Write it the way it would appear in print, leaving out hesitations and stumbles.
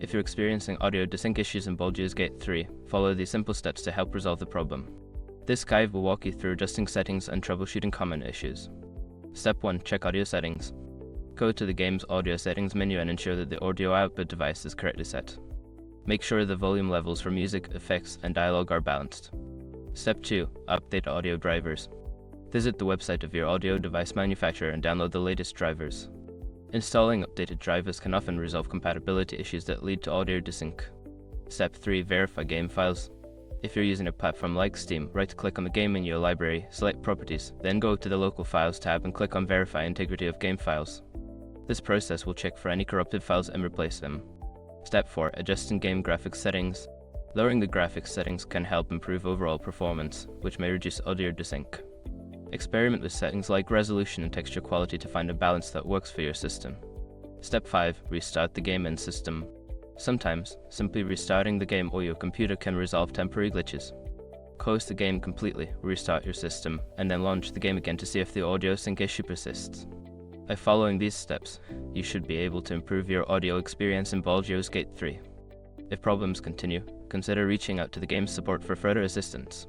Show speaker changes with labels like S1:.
S1: If you're experiencing audio desync issues in Baldur's Gate 3, follow these simple steps to help resolve the problem. This guide will walk you through adjusting settings and troubleshooting common issues. Step 1. Check audio settings. Go to the game's audio settings menu and ensure that the audio output device is correctly set. Make sure the volume levels for music, effects, and dialogue are balanced. Step 2. Update audio drivers. Visit the website of your audio device manufacturer and download the latest drivers. Installing updated drivers can often resolve compatibility issues that lead to audio desync. Step 3. Verify game files. If you're using a platform like Steam, right-click on the game in your library, select Properties, then go to the Local Files tab and click on Verify Integrity of Game Files. This process will check for any corrupted files and replace them. Step 4. Adjusting game graphics settings. Lowering the graphics settings can help improve overall performance, which may reduce audio desync. Experiment with settings like resolution and texture quality to find a balance that works for your system. Step 5. Restart the game and system. Sometimes, simply restarting the game or your computer can resolve temporary glitches. Close the game completely, restart your system, and then launch the game again to see if the audio sync issue persists. By following these steps, you should be able to improve your audio experience in Baldur's Gate 3. If problems continue, consider reaching out to the game's support for further assistance.